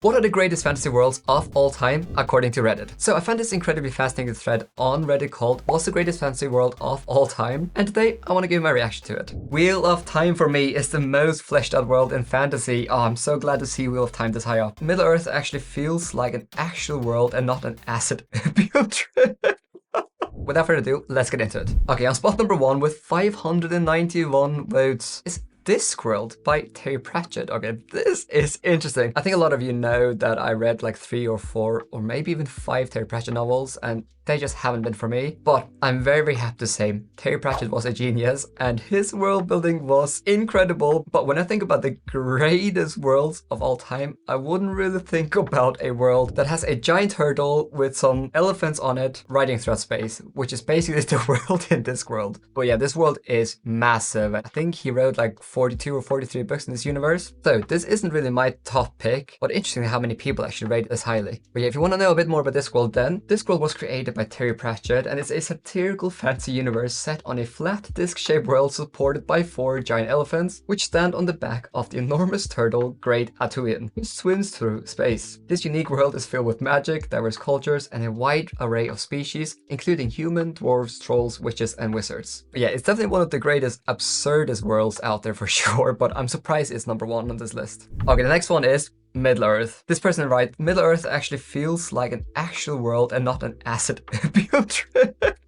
What are the greatest fantasy worlds of all time, according to Reddit? So I found this incredibly fascinating thread on Reddit called "What's the greatest fantasy world of all time?" And today I want to give my reaction to it. Wheel of Time for me is the most fleshed out world in fantasy. Oh, I'm so glad to see Wheel of Time this high up. Middle-earth actually feels like an actual world and not an acid field trip. Without further ado, let's get into it. Okay, on spot number 1 with 591 votes is Discworld by Terry Pratchett. Okay, this is interesting. I think a lot of you know that I read like 3 or 4 or maybe even 5 Terry Pratchett novels, and they just haven't been for me. But I'm very, very happy to say Terry Pratchett was a genius and his world building was incredible. But when I think about the greatest worlds of all time, I wouldn't really think about a world that has a giant turtle with some elephants on it riding throughout space, which is basically the world in Discworld. But yeah, this world is massive. I think he wrote like 42 or 43 books in this universe. So this isn't really my top pick, but interesting how many people actually rate it this highly. But yeah, if you want to know a bit more about Discworld, then Discworld was created by Terry Pratchett, and it's a satirical fantasy universe set on a flat disc-shaped world supported by 4 giant elephants, which stand on the back of the enormous turtle Great Atuin, who swims through space. This unique world is filled with magic, diverse cultures, and a wide array of species, including human, dwarves, trolls, witches, and wizards. But yeah, it's definitely one of the greatest, absurdest worlds out there for sure, but I'm surprised it's number 1 on this list. Okay, the next one is Middle-earth. This person writes, Middle-earth actually feels like an actual world and not an acid field trip.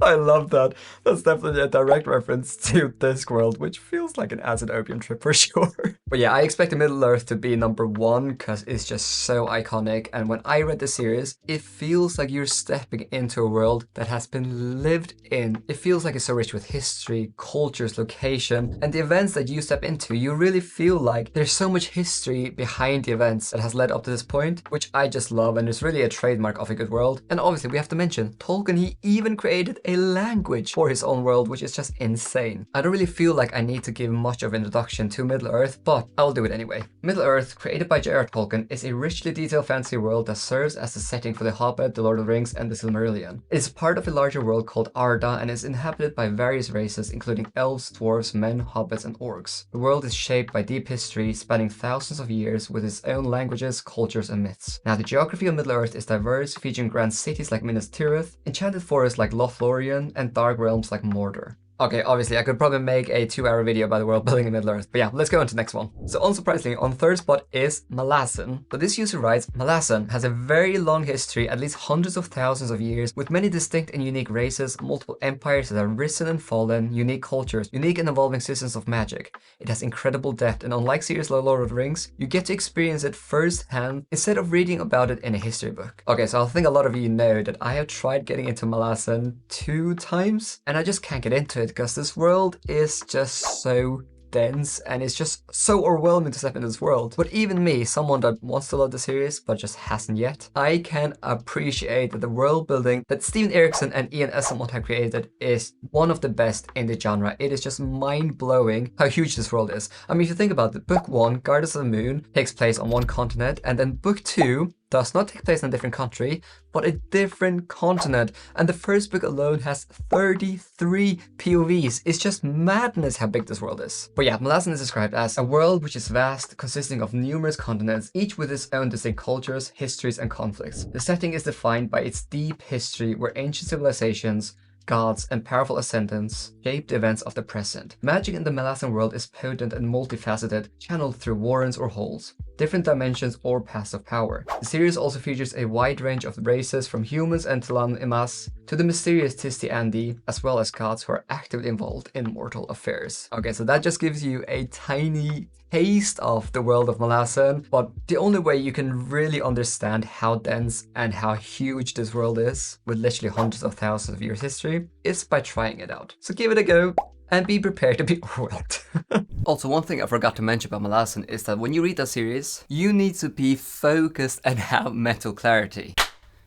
I love that. That's definitely a direct reference to Discworld, which feels like an acid opium trip for sure. But yeah, I expected Middle-earth to be number 1 because it's just so iconic. And when I read the series, it feels like you're stepping into a world that has been lived in. It feels like it's so rich with history, cultures, location, and the events that you step into. You really feel like there's so much history behind the events that has led up to this point, which I just love, and it's really a trademark of a good world. And obviously we have to mention, Tolkien, he even created a language for his own world, which is just insane. I don't really feel like I need to give much of an introduction to Middle-earth, but I'll do it anyway. Middle-earth, created by J.R. Tolkien, is a richly detailed fantasy world that serves as the setting for The Hobbit, The Lord of the Rings, and The Silmarillion. It is part of a larger world called Arda and is inhabited by various races, including elves, dwarves, men, hobbits, and orcs. The world is shaped by deep history, spanning thousands of years, with its own languages, cultures, and myths. Now, the geography of Middle-earth is diverse, featuring grand cities like Minas Tirith, enchanted forests like Lothlorien, and dark realms like Mordor. Okay, obviously I could probably make a 2-hour video about the world building in Middle-earth, but yeah, let's go on to the next one. So unsurprisingly, on third spot is Malazan. But this user writes, Malazan has a very long history, at least hundreds of thousands of years, with many distinct and unique races, multiple empires that have risen and fallen, unique cultures, unique and evolving systems of magic. It has incredible depth, and unlike series like Lord of the Rings, you get to experience it firsthand instead of reading about it in a history book. Okay, so I think a lot of you know that I have tried getting into Malazan 2 times, and I just can't get into it because this world is just so dense and it's just so overwhelming to step into this world. But even me, someone that wants to love the series but just hasn't yet, I can appreciate that the world building that Steven Erikson and Ian Esselmont have created is one of the best in the genre. It is just mind-blowing how huge this world is. I mean, if you think about it, book 1, Guardians of the Moon, takes place on one continent, and then book 2 does not take place in a different country, but a different continent. And the first book alone has 33 POVs. It's just madness how big this world is. But yeah, Malazan is described as a world which is vast, consisting of numerous continents, each with its own distinct cultures, histories, and conflicts. The setting is defined by its deep history, where ancient civilizations, gods, and powerful ascendants shape the events of the present. Magic in the Malazan world is potent and multifaceted, channeled through warrens or holes, different dimensions or paths of power. The series also features a wide range of races, from humans and Tlan Imas to the mysterious Tisti Andi, as well as gods who are actively involved in mortal affairs. Okay, so that just gives you a tiny taste of the world of Malazan, but the only way you can really understand how dense and how huge this world is, with literally hundreds of thousands of years history, is by trying it out. So give it a go and be prepared to be overwhelmed. Also, one thing I forgot to mention about Malazan is that when you read that series, you need to be focused and have mental clarity.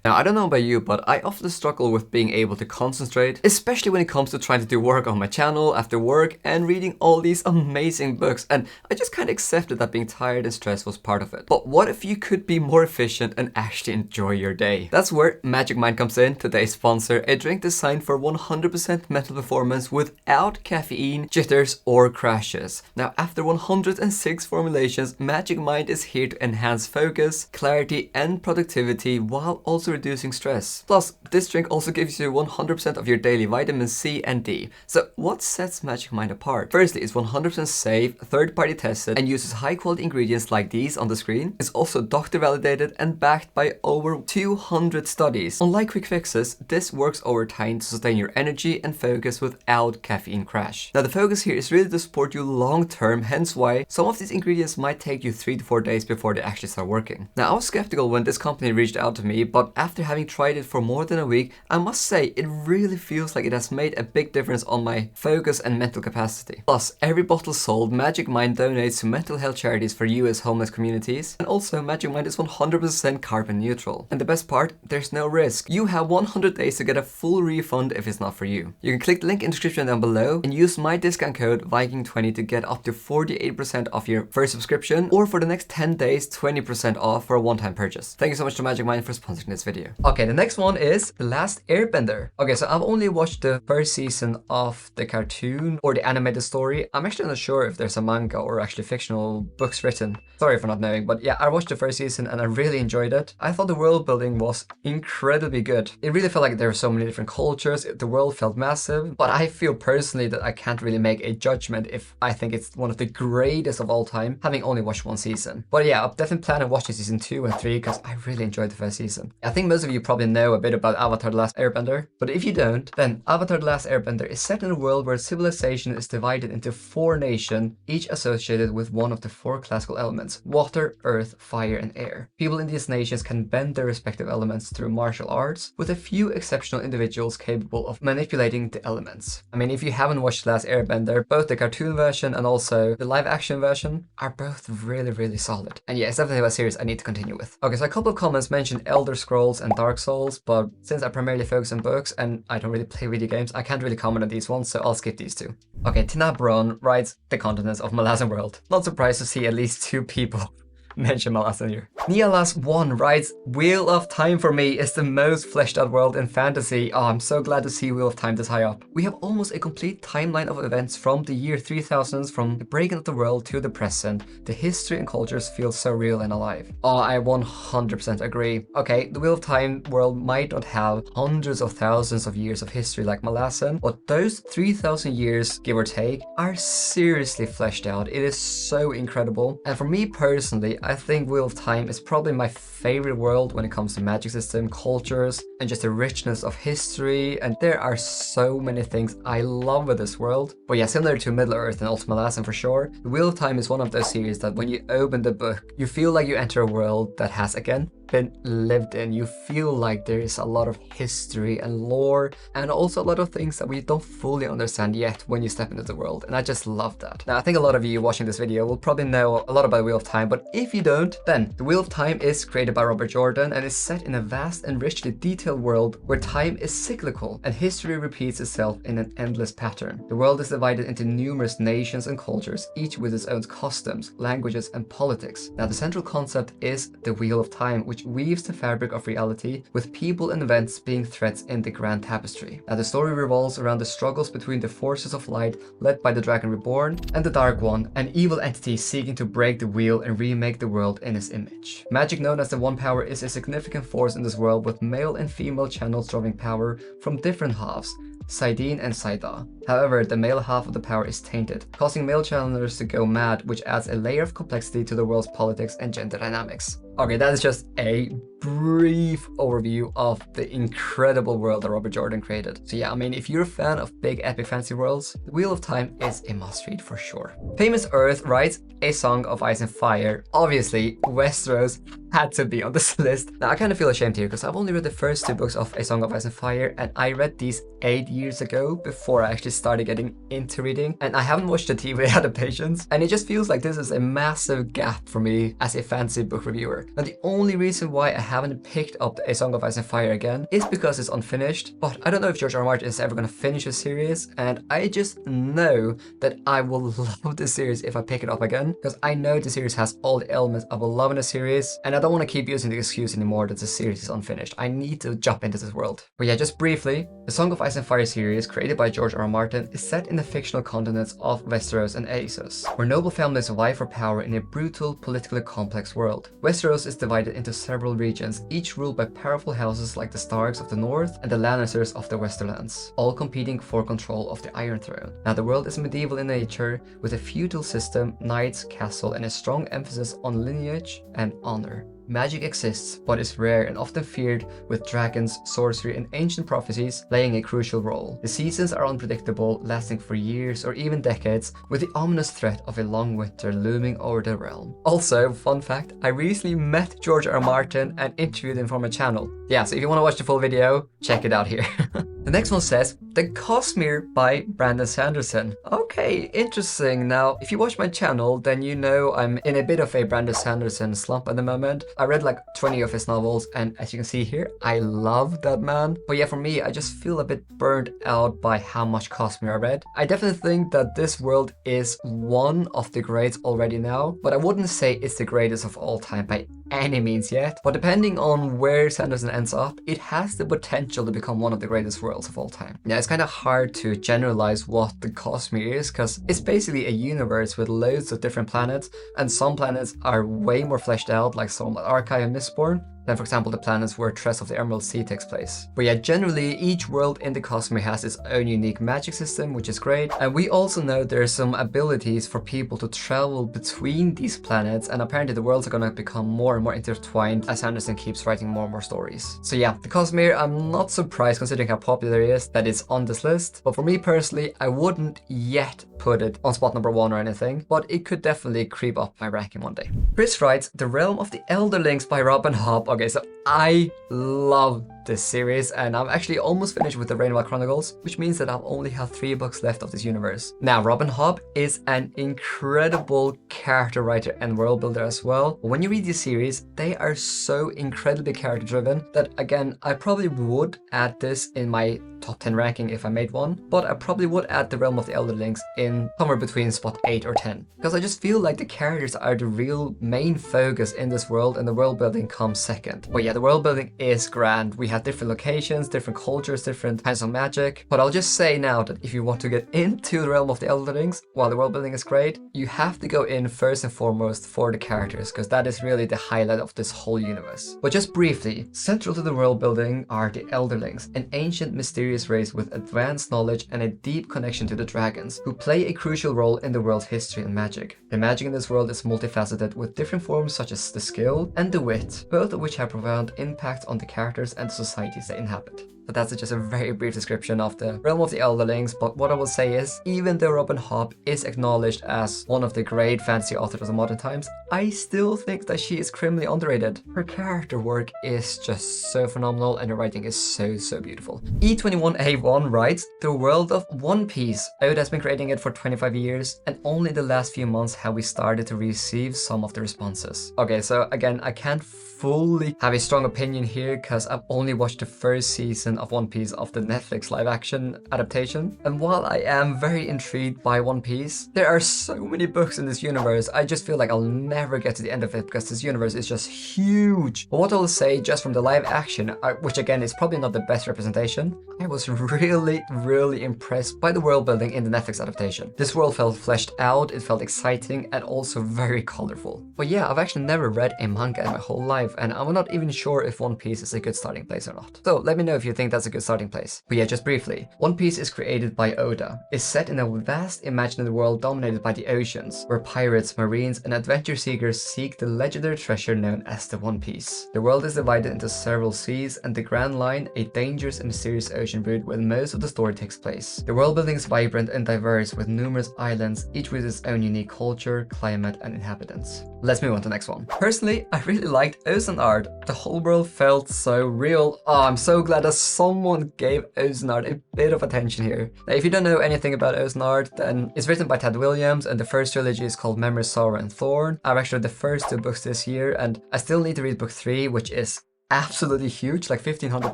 Now, I don't know about you, but I often struggle with being able to concentrate, especially when it comes to trying to do work on my channel after work and reading all these amazing books, and I just kind of accepted that being tired and stressed was part of it. But what if you could be more efficient and actually enjoy your day? That's where Magic Mind comes in, today's sponsor, a drink designed for 100% mental performance without caffeine, jitters, or crashes. Now, after 106 formulations, Magic Mind is here to enhance focus, clarity, and productivity while also reducing stress. Plus, this drink also gives you 100% of your daily vitamin C and D. So what sets Magic Mind apart? Firstly, it's 100% safe, third-party tested, and uses high-quality ingredients like these on the screen. It's also doctor validated and backed by over 200 studies. Unlike quick fixes, this works over time to sustain your energy and focus without caffeine crash. Now, the focus here is really to support you long-term, hence why some of these ingredients might take you 3 to 4 days before they actually start working. Now, I was skeptical when this company reached out to me, but after having tried it for more than a week, I must say it really feels like it has made a big difference on my focus and mental capacity. Plus, every bottle sold, Magic Mind donates to mental health charities for US homeless communities, and also Magic Mind is 100% carbon neutral. And the best part, there's no risk. You have 100 days to get a full refund if it's not for you. You can click the link in the description down below and use my discount code Viking20 to get up to 48% off your first subscription, or for the next 10 days, 20% off for a one-time purchase. Thank you so much to Magic Mind for sponsoring this video. Okay, the next one is The Last Airbender. Okay, so I've only watched the first season of the cartoon or the animated story. I'm actually not sure if there's a manga or actually fictional books written. Sorry for not knowing, but yeah, I watched the first season and I really enjoyed it. I thought the world building was incredibly good. It really felt like there were so many different cultures. The world felt massive, but I feel personally that I can't really make a judgment if I think it's one of the greatest of all time, having only watched one season. But yeah, I'm definitely planning on watching season 2 and 3 because I really enjoyed the first season. I think most of you probably know a bit about Avatar: The Last Airbender, but if you don't, then Avatar: The Last Airbender is set in a world where civilization is divided into 4 nations, each associated with one of the 4 classical elements: water, earth, fire, and air. People in these nations can bend their respective elements through martial arts, with a few exceptional individuals capable of manipulating the elements. I mean, if you haven't watched The Last Airbender, both the cartoon version and also the live action version are both really solid. And yeah, it's definitely a series I need to continue with. Okay, so a couple of comments mentioned Elder Scrolls and Dark Souls, but since I primarily focus on books and I don't really play video games, I can't really comment on these ones, so I'll skip these two. Okay, Tinabron writes the continents of Malazan world. Not surprised to see at least 2 people mention Malazan here. Nialas1 writes, Wheel of Time for me is the most fleshed out world in fantasy. Oh, I'm so glad to see Wheel of Time this high up. We have almost a complete timeline of events from the year 3000s, from the breaking of the world to the present. The history and cultures feel so real and alive. Oh, I 100% agree. Okay, the Wheel of Time world might not have hundreds of thousands of years of history like Malazan, but those 3000 years, give or take, are seriously fleshed out. It is so incredible. And for me personally, I think Wheel of Time is probably my favorite world when it comes to magic system, cultures, and just the richness of history. And there are so many things I love with this world. But yeah, similar to Middle-earth and also Malazan for sure, the Wheel of Time is one of those series that when you open the book, you feel like you enter a world that has, again, been lived in. You feel like there is a lot of history and lore, and also a lot of things that we don't fully understand yet when you step into the world, and I just love that. Now, I think a lot of you watching this video will probably know a lot about Wheel of Time, but if you don't, then the Wheel of Time is created by Robert Jordan and is set in a vast and richly detailed world where time is cyclical and history repeats itself in an endless pattern. The world is divided into numerous nations and cultures, each with its own customs, languages, and politics. Now, the central concept is the Wheel of Time, which weaves the fabric of reality, with people and events being threads in the grand tapestry. Now, the story revolves around the struggles between the forces of light led by the Dragon Reborn and the Dark One, an evil entity seeking to break the wheel and remake the world in his image. Magic, known as the One Power, is a significant force in this world, with male and female channels drawing power from different halves, Saidin and Saida. However, the male half of the power is tainted, causing male challengers to go mad, which adds a layer of complexity to the world's politics and gender dynamics. Okay, that is just a brief overview of the incredible world that Robert Jordan created. So yeah, I mean, if you're a fan of big epic fantasy worlds, The Wheel of Time is a must-read for sure. Famous Earth writes A Song of Ice and Fire. Obviously, Westeros had to be on this list. Now, I kind of feel ashamed here because I've only read the first 2 books of A Song of Ice and Fire, and I read these 8 years ago before I actually started getting into reading, and I haven't watched the TV adaptations, and it just feels like this is a massive gap for me as a fantasy book reviewer. before. Now the only reason why I haven't picked up A Song of Ice and Fire again is because it's unfinished, but I don't know if George R. R. Martin is ever going to finish the series, and I just know that I will love the series if I pick it up again, because I know the series has all the elements I will love in a series, and I don't want to keep using the excuse anymore that the series is unfinished. I need to jump into this world. But yeah, just briefly, the Song of Ice and Fire series, created by George R. R. Martin, is set in the fictional continents of Westeros and Essos, where noble families vie for power in a brutal, politically complex world. Westeros is divided into several regions, each ruled by powerful houses like the Starks of the North and the Lannisters of the Westerlands, all competing for control of the Iron Throne. Now the world is medieval in nature, with a feudal system, knights, castle, and a strong emphasis on lineage and honor. Magic exists, but is rare and often feared, with dragons, sorcery, and ancient prophecies playing a crucial role. The seasons are unpredictable, lasting for years or even decades, with the ominous threat of a long winter looming over the realm. Also, fun fact, I recently met George R. R. Martin and interviewed him for my channel. Yeah, so if you want to watch the full video, check it out here. The next one says, The Cosmere by Brandon Sanderson. Okay, interesting. Now, if you watch my channel, then you know I'm in a bit of a Brandon Sanderson slump at the moment. I read like 20 of his novels, and as you can see here, I love that man. But yeah, for me, I just feel a bit burned out by how much Cosmere I read. I definitely think that this world is one of the greats already now, but I wouldn't say it's the greatest of all time by any means yet. But depending on where Sanderson ends up, it has the potential to become one of the greatest worlds of all time. Now, it's kind of hard to generalize what the Cosmere is, because it's basically a universe with loads of different planets, and some planets are way more fleshed out, like some Archive and Mistborn, than for example the planets where Tress of the Emerald Sea takes place. But yeah, generally each world in the Cosmere has its own unique magic system, which is great. And we also know there's some abilities for people to travel between these planets, and apparently the worlds are gonna become more and more intertwined as Sanderson keeps writing more and more stories. So yeah, the Cosmere, I'm not surprised considering how popular it is that it's on this list, but for me personally, I wouldn't yet put it on spot number 1 or anything, but it could definitely creep up my ranking one day. Chris writes, The Realm of the Elderlings by Robin Hobb. Okay, so I love this series, and I'm actually almost finished with the Rainwell Chronicles, which means that I'll only have 3 books left of this universe. Now, Robin Hobb is an incredible character writer and world builder as well. When you read this series, they are so incredibly character driven that, again, I probably would add this in my top 10 ranking if I made one, but I probably would add the Realm of the Elderlings in somewhere between spot 8 or 10, because I just feel like the characters are the real main focus in this world, and the world building comes second. But yeah, the world building is grand. We have different locations, different cultures, different kinds of magic. But I'll just say now that if you want to get into the Realm of the Elderlings, while the world building is great, you have to go in first and foremost for the characters, because that is really the highlight of this whole universe. But just briefly, central to the world building are the Elderlings, an ancient mysterious race with advanced knowledge and a deep connection to the dragons, who play a crucial role in the world's history and magic. The magic in this world is multifaceted, with different forms such as the skill and the wit, both of which have profound impact on the characters and the societies they inhabit. But that's just a very brief description of the Realm of the Elderlings. But what I will say is, even though Robin Hobb is acknowledged as one of the great fantasy authors of the modern times, I still think that she is criminally underrated. Her character work is just so phenomenal, and her writing is so beautiful. E21A1 writes, The World of One Piece. Oda has been creating it for 25 years, and only in the last few months have we started to receive some of the responses. Okay, so again, I can't fully have a strong opinion here, because I've only watched the first season of One Piece of the Netflix live action adaptation. And while I am very intrigued by One Piece, there are so many books in this universe, I just feel like I'll never get to the end of it, because this universe is just huge. But what I'll say just from the live action, which again is probably not the best representation, I was really impressed by the world building in the Netflix adaptation. This world felt fleshed out, it felt exciting, and also very colorful. But yeah, I've actually never read a manga in my whole life, and I'm not even sure if One Piece is a good starting place or not. So let me know if you think that's a good starting place. But yeah, just briefly, One Piece is created by Oda. It's set in a vast imaginary world dominated by the oceans, where pirates, marines, and adventure seekers seek the legendary treasure known as the One Piece. The world is divided into several seas, and the Grand Line, a dangerous and mysterious ocean route where most of the story takes place. The world building is vibrant and diverse, with numerous islands, each with its own unique culture, climate, and inhabitants. let's move on to the next one. Personally, I really liked Osten Ard. The whole world felt so real. Oh, I'm so glad that someone gave Osten Ard a bit of attention here. Now, if you don't know anything about Osten Ard, then it's written by Ted Williams, and the first trilogy is called Memory, Sorrow, and Thorn. I've actually read the first 2 books this year, and I still need to read book 3, which is absolutely huge, like 1500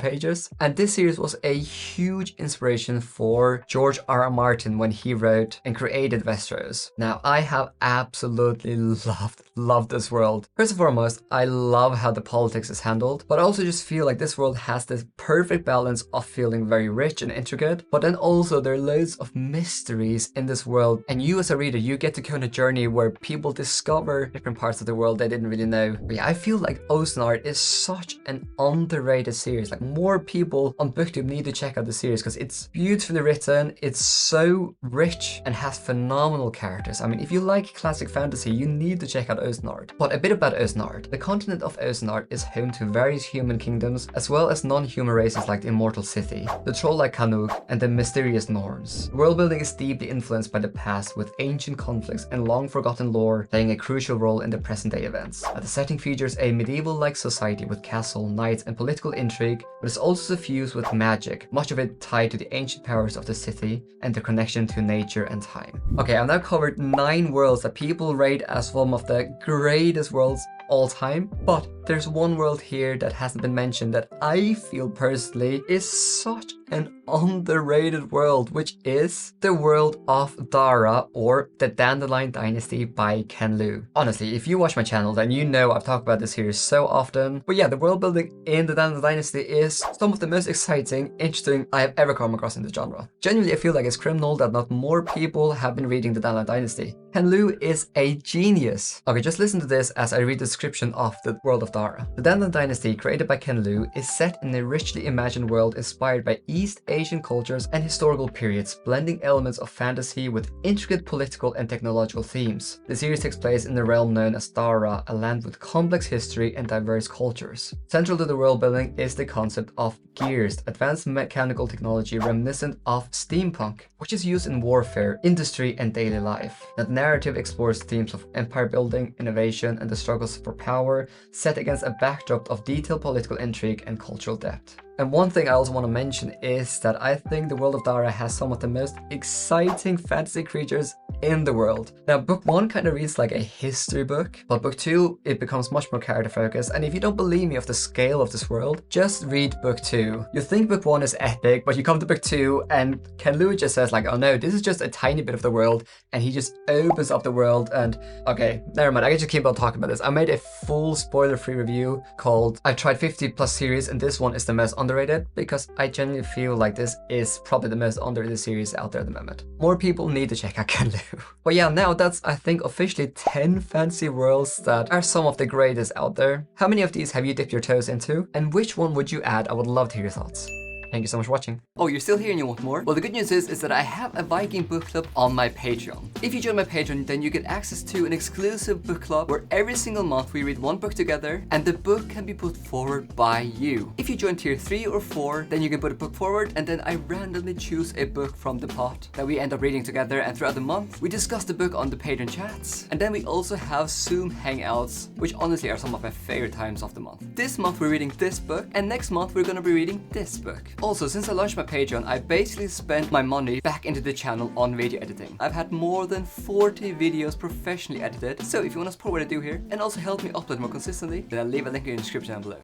pages. And this series was a huge inspiration for George R.R. Martin when he wrote and created Westeros. Now, I have absolutely loved this world. First and foremost, I love how the politics is handled, but I also just feel like this world has this perfect balance of feeling very rich and intricate, but then also there are loads of mysteries in this world, and you as a reader, you get to go on a journey where people discover different parts of the world they didn't really know. But yeah, I feel like Osten Ard is such an underrated series. Like, more people on BookTube need to check out the series because it's beautifully written, it's so rich, and has phenomenal characters. I mean, if you like classic fantasy, you need to check out Osten Ard. But a bit about Osten Ard. The continent of Osten Ard is home to various human kingdoms, as well as non-human races like the immortal Scythi, the troll-like Canuk, and the mysterious Norns. The world building is deeply influenced by the past, with ancient conflicts and long-forgotten lore playing a crucial role in the present-day events. The setting features a medieval-like society with castles, knights, and political intrigue, but is also suffused with magic, much of it tied to the ancient powers of the Scythi and their connection to nature and time. Okay, I've now covered 9 worlds that people rate as one of the greatest worlds all time, but there's one world here that hasn't been mentioned that I feel personally is such an underrated world, which is the world of Dara, or the Dandelion Dynasty by Ken Liu. Honestly, if you watch my channel, then you know I've talked about this series so often. But yeah, the world building in the Dandelion Dynasty is some of the most exciting, interesting I have ever come across in the genre. Genuinely, I feel like it's criminal that not more people have been reading the Dandelion Dynasty. Ken Liu is a genius. Okay, just listen to this as I read the description of the world of Dara. The Dandelion Dynasty, created by Ken Liu, is set in a richly imagined world inspired by East Asian cultures and historical periods, blending elements of fantasy with intricate political and technological themes. The series takes place in the realm known as Dara, a land with complex history and diverse cultures. Central to the world building is the concept of gears, advanced mechanical technology reminiscent of steampunk, which is used in warfare, industry, and daily life. The narrative explores themes of empire building, innovation, and the struggles for power, set against a backdrop of detailed political intrigue and cultural depth. And one thing I also want to mention is that I think the world of Dara has some of the most exciting fantasy creatures in the world. Now, book 1 kind of reads like a history book, but book 2, it becomes much more character focused. And if you don't believe me of the scale of this world, just read book 2. You think book 1 is epic, but you come to book 2 and Ken Liu just says like, oh no, this is just a tiny bit of the world, and he just opens up the world. And okay, never mind, I can just keep on talking about this. I made a full spoiler-free review called I've tried 50 plus series, and this one is the most underrated, because I genuinely feel like this is probably the most underrated series out there at the moment. More people need to check out Ken Liu. But yeah, now that's, I think, officially 10 fantasy worlds that are some of the greatest out there. How many of these have you dipped your toes into? And which one would you add? I would love to hear your thoughts. Thank you so much for watching. Oh, you're still here and you want more? Well, the good news is that I have a Viking Book Club on my Patreon. If you join my Patreon, then you get access to an exclusive book club where every single month we read one book together, and the book can be put forward by you. If you join tier 3 or 4, then you can put a book forward, and then I randomly choose a book from the pot that we end up reading together, and throughout the month, we discuss the book on the Patreon chats. And then we also have Zoom hangouts, which honestly are some of my favorite times of the month. This month we're reading this book, and next month we're gonna be reading this book. Also, since I launched my Patreon, I basically spent my money back into the channel on video editing. I've had more than 40 videos professionally edited, so if you want to support what I do here and also help me upload more consistently, then I'll leave a link in the description down below.